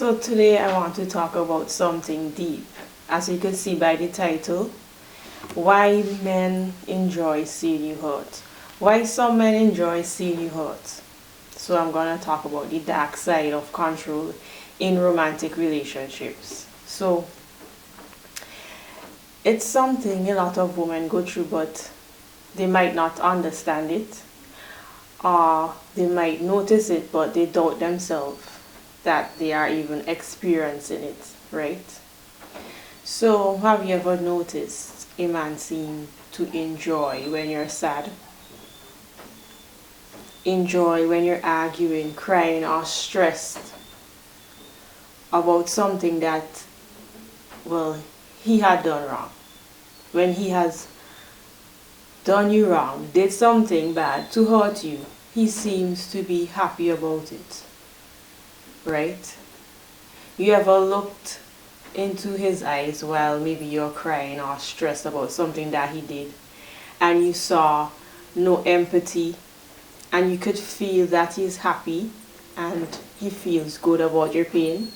So today I want to talk about something deep. As you can see by the title, why men enjoy seeing you hurt. Why some men enjoy seeing you hurt. So I'm going to talk about the dark side of control in romantic relationships. So it's something a lot of women go through, but they might not understand it, or they might notice it, but they doubt themselves that they are even experiencing it, right? So have you ever noticed a man seem to enjoy when you're sad? Enjoy when you're arguing, crying, or stressed about something that, well, he had done wrong. When he has done you wrong, did something bad to hurt you, he seems to be happy about it, right? You ever looked into his eyes while maybe you're crying or stressed about something that he did, and you saw no empathy, and you could feel that he's happy and he feels good about your pain?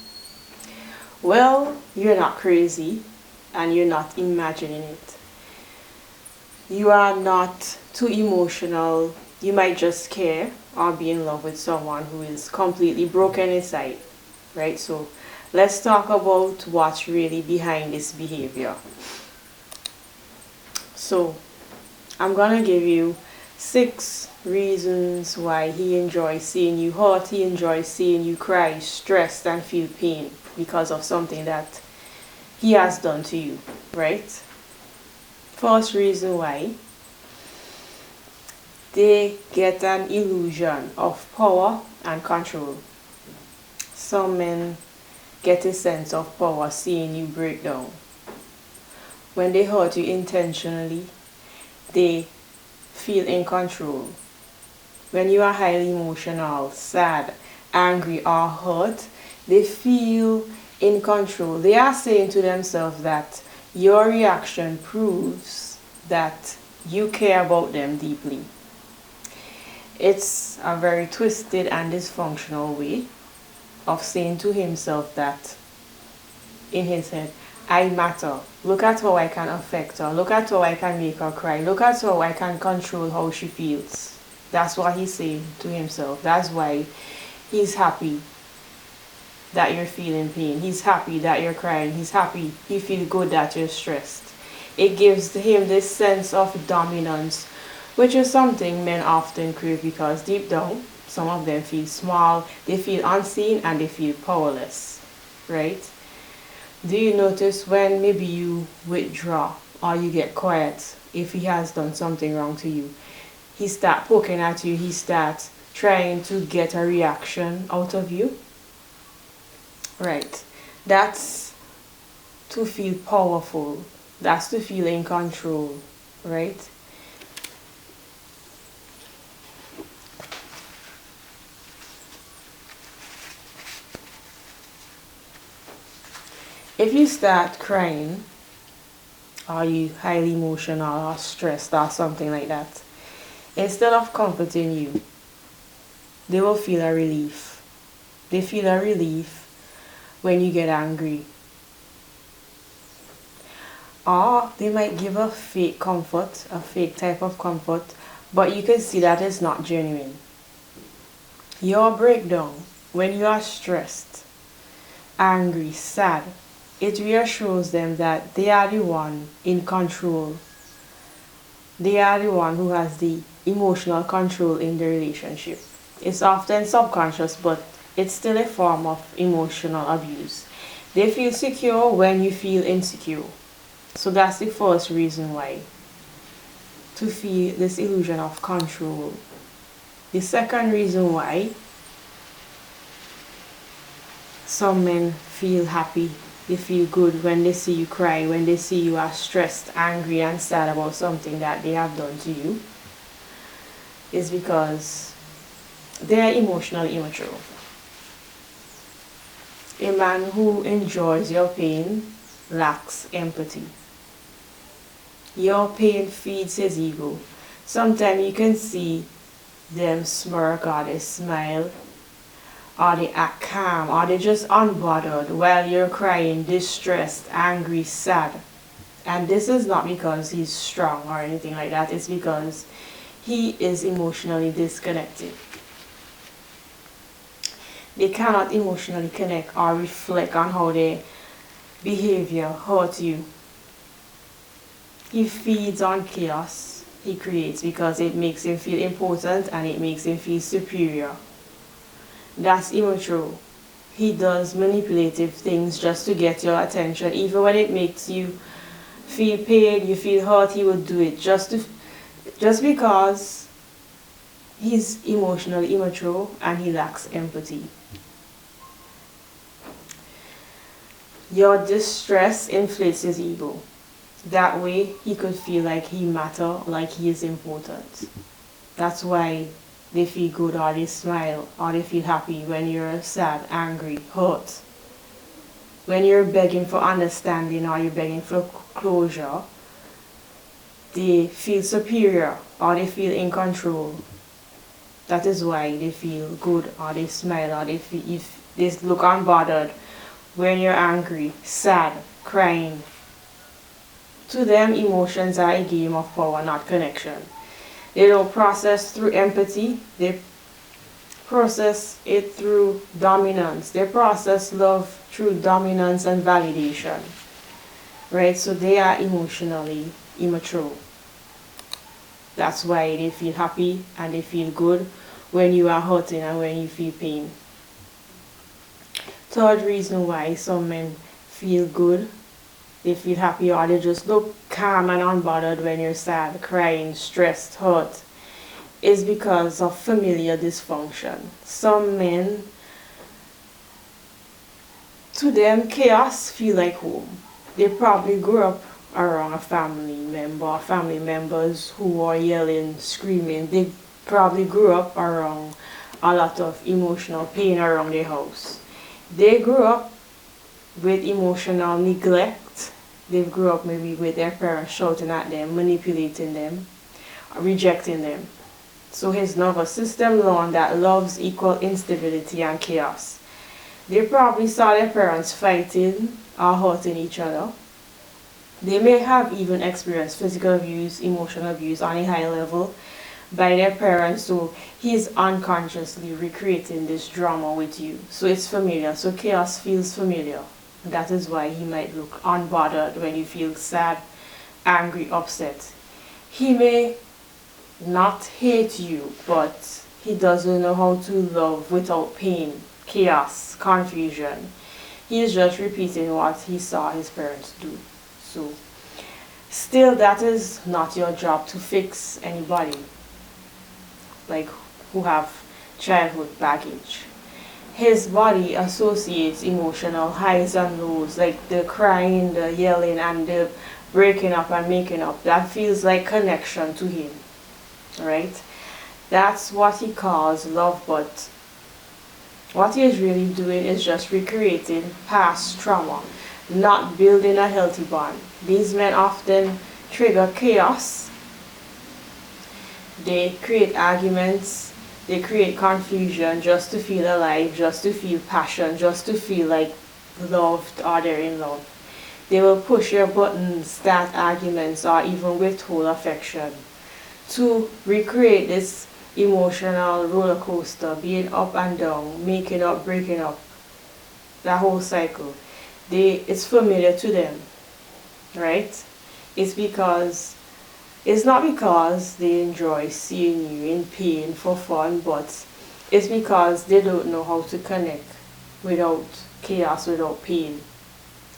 Well, you're not crazy and you're not imagining it. You are not too emotional. You might just care or be in love with someone who is completely broken inside, right? So let's talk about what's really behind this behavior. So I'm gonna give you 6 reasons why he enjoys seeing you hurt. He enjoys seeing you cry, stressed, and feel pain because of something that he has done to you, right? First reason why: they get an illusion of power and control. Some men get a sense of power seeing you break down. When they hurt you intentionally, they feel in control. When you are highly emotional, sad, angry, or hurt, they feel in control. They are saying to themselves that your reaction proves that you care about them deeply. It's a very twisted and dysfunctional way of saying to himself that, in his head, I matter. Look at how I can affect her. Look at how I can make her cry. Look at how I can control how she feels. That's what he's saying to himself. That's why he's happy that you're feeling pain. He's happy that you're crying. He's happy. He feels good that you're stressed. It gives him this sense of dominance, which is something men often crave because deep down, some of them feel small, they feel unseen, and they feel powerless, right? Do you notice when maybe you withdraw or you get quiet if he has done something wrong to you? He starts poking at you, he starts trying to get a reaction out of you. Right. That's to feel powerful. That's to feel in control, right? If you start crying, or you highly emotional or stressed or something like that, instead of comforting you, they will feel a relief. They feel a relief when you get angry. Or they might give a fake comfort, a fake type of comfort, but you can see that it's not genuine. Your breakdown, when you are stressed, angry, sad, it reassures them that they are the one in control. They are the one who has the emotional control in the relationship. It's often subconscious, but it's still a form of emotional abuse. They feel secure when you feel insecure. So that's the first reason why, to feel this illusion of control. The second reason why some men feel happy, they feel good when they see you cry, when they see you are stressed, angry, and sad about something that they have done to you, is because they are emotionally immature. A man who enjoys your pain lacks empathy. Your pain feeds his ego. Sometimes you can see them smirk or they smile or they act calm, or they just unbothered while you're crying, distressed, angry, sad. And this is not because he's strong or anything like that. It's because he is emotionally disconnected. They cannot emotionally connect or reflect on how their behavior hurt you. He feeds on chaos he creates because it makes him feel important and it makes him feel superior. That's immature. He does manipulative things just to get your attention. Even when it makes you feel pain, you feel hurt, he would do it just because he's emotionally immature and he lacks empathy. Your distress inflates his ego. That way he could feel like he matters, like he is important. That's why they feel good or they smile or they feel happy when you're sad, angry, hurt. When you're begging for understanding or you're begging for closure, they feel superior or they feel in control. That is why they feel good or they smile or they look unbothered when you're angry, sad, crying. To them, emotions are a game of power, not connection. They don't process through empathy. They process it through dominance. They process love through dominance and validation. Right? So they are emotionally immature. That's why they feel happy and they feel good when you are hurting and when you feel pain. Third reason why some men feel good, they feel happy, or they just look calm and unbothered when you're sad, crying, stressed, hurt, is because of familiar dysfunction. Some men, to them, chaos feel like home. They probably grew up around a family member, family members who are yelling, screaming. They probably grew up around a lot of emotional pain around their house. They grew up with emotional neglect. They grew up maybe with their parents shouting at them, manipulating them, rejecting them. So his nervous system learned that love's equal instability and chaos. They probably saw their parents fighting or hurting each other. They may have even experienced physical abuse, emotional abuse on a high level by their parents, so he's unconsciously recreating this drama with you. So it's familiar, so chaos feels familiar. That is why he might look unbothered when you feel sad, angry, upset. He may not hate you, but he doesn't know how to love without pain, chaos, confusion. He is just repeating what he saw his parents do. So still, that is not your job to fix anybody like who have childhood baggage. His body associates emotional highs and lows, like the crying, the yelling, and the breaking up and making up. That feels like connection to him, right? That's what he calls love, but what he is really doing is just recreating past trauma, not building a healthy bond. These men often trigger chaos. They create arguments, they create confusion just to feel alive, just to feel passion, just to feel like loved or they're in love. They will push your buttons, start arguments, or even withhold affection to recreate this emotional roller coaster, being up and down, making up, breaking up, that whole cycle. It's familiar to them, right? It's not because they enjoy seeing you in pain for fun, but it's because they don't know how to connect without chaos, without pain,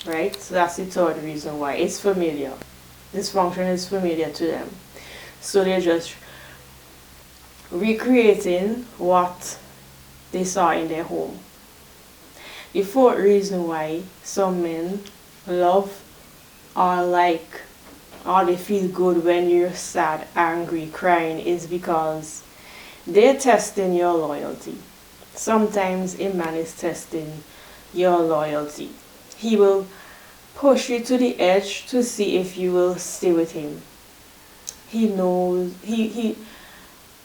right? So that's the third reason why. It's familiar. Dysfunction is familiar to them. So they're just recreating what they saw in their home. The fourth reason why some men love or like or they feel good when you're sad, angry, crying is because they're testing your loyalty. Sometimes a man is testing your loyalty. He will push you to the edge to see if you will stay with him. He knows he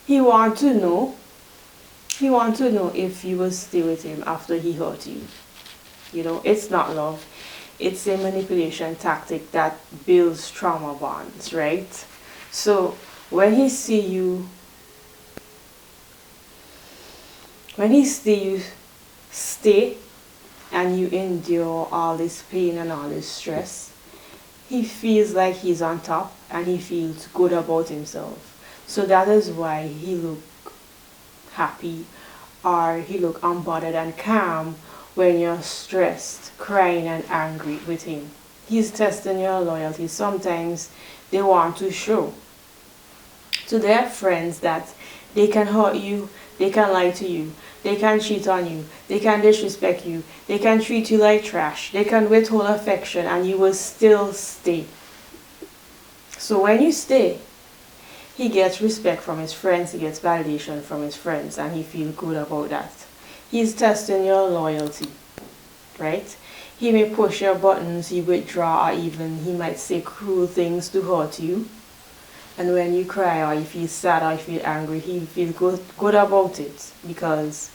wants to know he wants to know if you will stay with him after he hurt you. You know, it's not love. It's a manipulation tactic that builds trauma bonds, right? So when he see you, you stay and you endure all this pain and all this stress, he feels like he's on top and he feels good about himself. So that is why he look happy or he look unbothered and calm when you're stressed, crying and angry with him. He's testing your loyalty. Sometimes they want to show to their friends that they can hurt you, they can lie to you, they can cheat on you, they can disrespect you, they can treat you like trash, they can withhold affection and you will still stay. So when you stay, he gets respect from his friends, he gets validation from his friends, and he feels good about that. He's testing your loyalty, right? He may push your buttons, he withdraw, or even he might say cruel things to hurt you. And when you cry or you feel sad or you feel angry, he feels good about it, because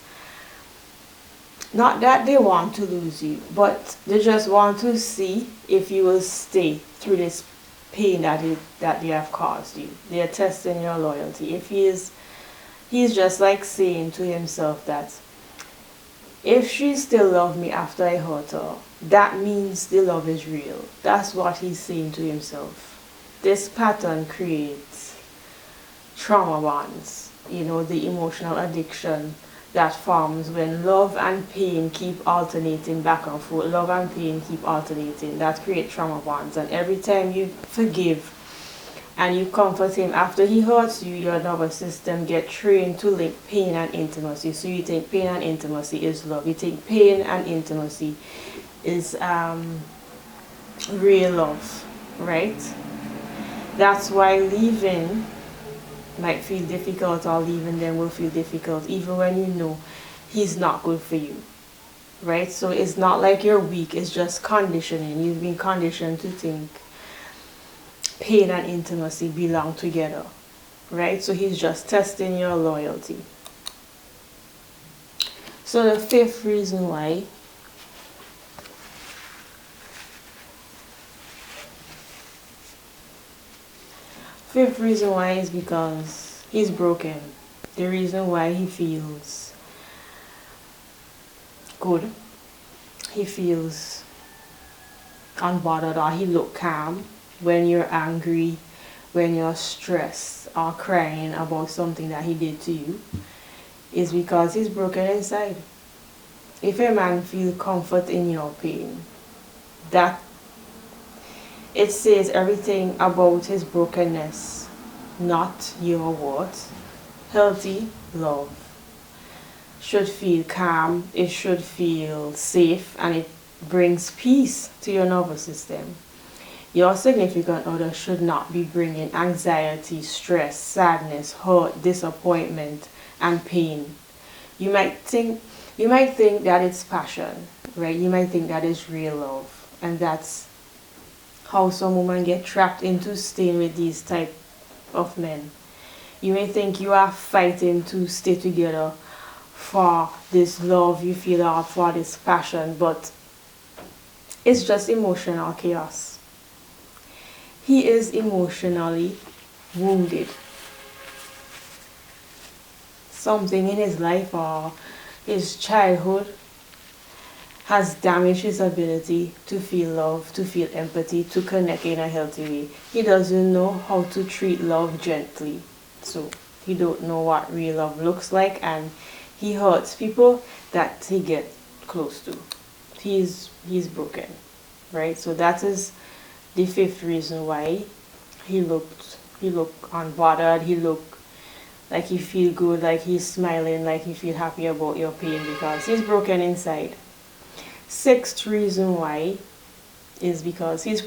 not that they want to lose you, but they just want to see if you will stay through this pain that they have caused you. They are testing your loyalty. If he's just like saying to himself that if she still loves me after I hurt her, that means the love is real. That's what he's saying to himself. This pattern creates trauma bonds, you know, the emotional addiction that forms when love and pain keep alternating back and forth. Love and pain keep alternating. That creates trauma bonds. And every time you forgive and you comfort him after he hurts you, your nervous system gets trained to link pain and intimacy. So you think pain and intimacy is love. You think pain and intimacy is real love, right? That's why leaving might feel difficult, or leaving them will feel difficult, even when you know he's not good for you, right? So it's not like you're weak, it's just conditioning. You've been conditioned to think pain and intimacy belong together, right? So he's just testing your loyalty. So the fifth reason why is because he's broken. The reason why he feels good, he feels unbothered, or he look calm when you're angry, when you're stressed or crying about something that he did to you, is because he's broken inside. If a man feels comfort in your pain, that it says everything about his brokenness, not your worth. Healthy love should feel calm, it should feel safe, and it brings peace to your nervous system. Your significant other should not be bringing anxiety, stress, sadness, hurt, disappointment, and pain. You might think that it's passion, right? You might think that is real love, and that's how some women get trapped into staying with these type of men. You may think you are fighting to stay together for this love you feel, or for this passion, but it's just emotional chaos. He is emotionally wounded. Something in his life or his childhood has damaged his ability to feel love, to feel empathy, to connect in a healthy way. He doesn't know how to treat love gently. So he don't know what real love looks like, and he hurts people that he get close to. He's broken, right? So that is the fifth reason why he looked unbothered. He looked like he feel good, like he's smiling, like he feel happy about your pain, because he's broken inside. Sixth reason why is because he's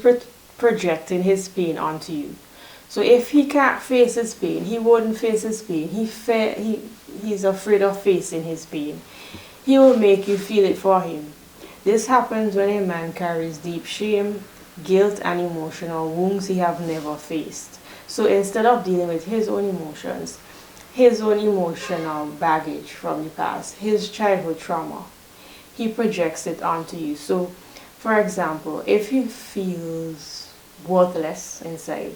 projecting his pain onto you. So if he can't face his pain, he wouldn't face his pain. He's afraid of facing his pain. He will make you feel it for him. This happens when a man carries deep shame, guilt, and emotional wounds he have never faced. So instead of dealing with his own emotions, his own emotional baggage from the past, his childhood trauma. He projects it onto you. So, for example, if he feels worthless inside,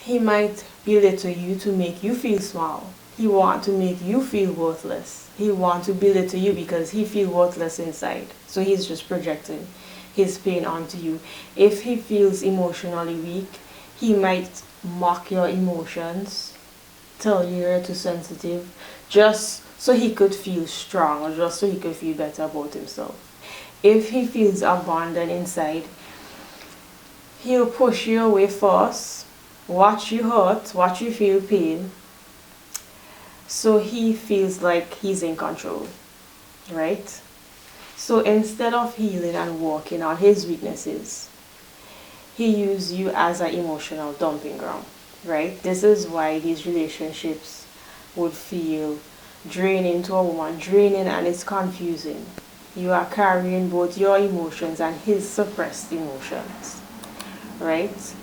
he might belittle you to make you feel small. He want to make you feel worthless. He want to belittle you because he feel worthless inside. So he's just projecting his pain onto you. If he feels emotionally weak, he might mock your emotions, tell you you're too sensitive, just so he could feel strong or just so he could feel better about himself. If he feels abandoned inside, he'll push you away first, watch you hurt, watch you feel pain, so he feels like he's in control, right? So instead of healing and working on his weaknesses, he uses you as an emotional dumping ground, right? This is why these relationships would feel draining to a woman, draining, and it's confusing. You are carrying both your emotions and his suppressed emotions, right?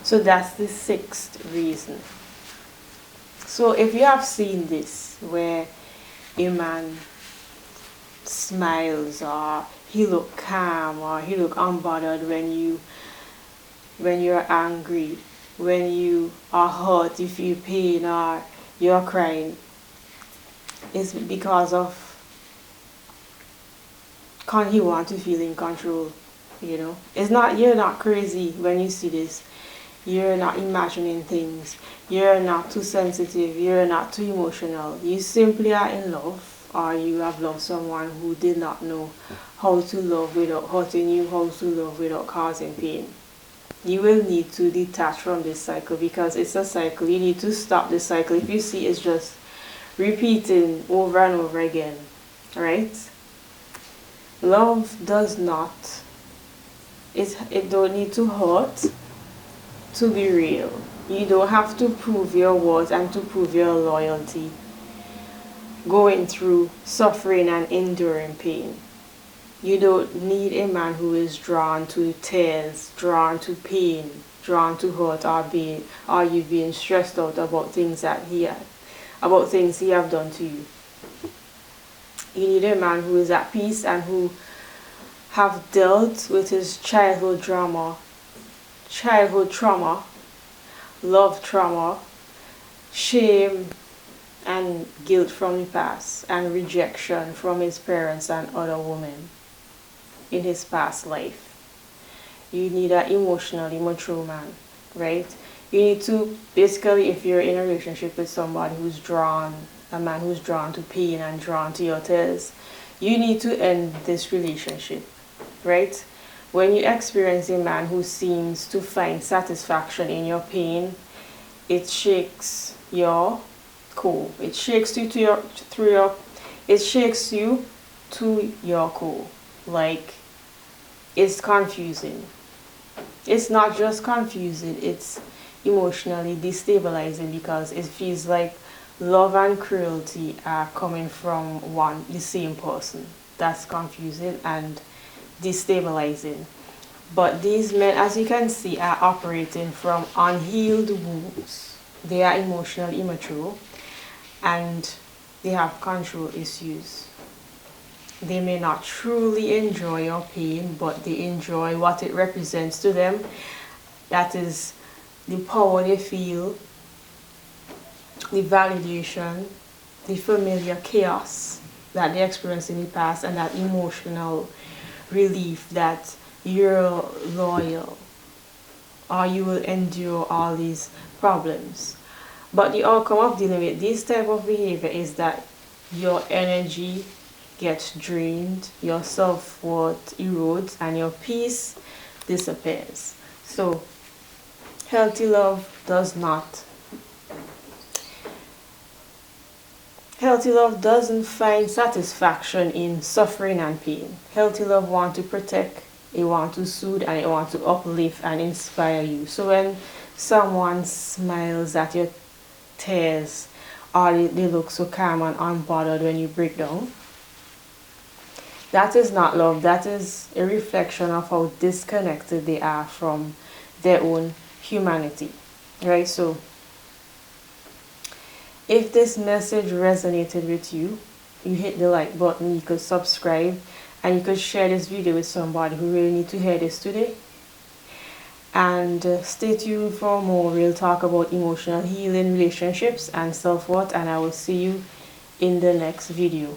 So that's the sixth reason. So if you have seen this, where a man smiles, or he look calm, or he look unbothered when you're angry, when you are hurt, you feel pain, or you're crying, it's because of he want to feel in control. It's not, you're not crazy when you see this. You're not imagining things. You're not too sensitive. You're not too emotional. You simply are in love, or you have loved someone who did not know how to love without hurting you, how to love without causing pain. You will need to detach from this cycle, because it's a cycle. You need to stop this cycle. If you see it's just repeating over and over again, right? Love does not, it don't need to hurt to be real. You don't have to prove your worth and to prove your loyalty going through suffering and enduring pain. You don't need a man who is drawn to tears, drawn to pain, drawn to hurt, or you being stressed out about things about things he have done to you. You need a man who is at peace and who have dealt with his childhood trauma, love trauma, shame and guilt from the past, and rejection from his parents and other women in his past life. You need an emotionally mature man, right? You need to, basically, if you're in a relationship with somebody a man who's drawn to pain and drawn to your tears, you need to end this relationship, right? When you experience a man who seems to find satisfaction in your pain, it shakes your core. It shakes you to your core. Like, it's confusing. It's not just confusing, it's emotionally destabilizing, because it feels like love and cruelty are coming from the same person. That's confusing and destabilizing. But these men, as you can see, are operating from unhealed wounds. They are emotionally immature and they have control issues. They may not truly enjoy your pain, but they enjoy what it represents to them. That is the power they feel, the validation, the familiar chaos that they experienced in the past, and that emotional relief that you're loyal or you will endure all these problems. But the outcome of dealing with this type of behavior is that your energy gets drained, your self-worth erodes, and your peace disappears. So healthy love doesn't find satisfaction in suffering and pain. Healthy love wants to protect, it wants to soothe, and it wants to uplift and inspire you. So when someone smiles at your tears, or they look so calm and unbothered when you break down, that is not love. That is a reflection of how disconnected they are from their own humanity, right? So If this message resonated with you, you hit the like button, you could subscribe, and you could share this video with somebody who really need to hear this today. And stay tuned for more. We'll talk about emotional healing, relationships, and self-worth, and I will see you in the next video.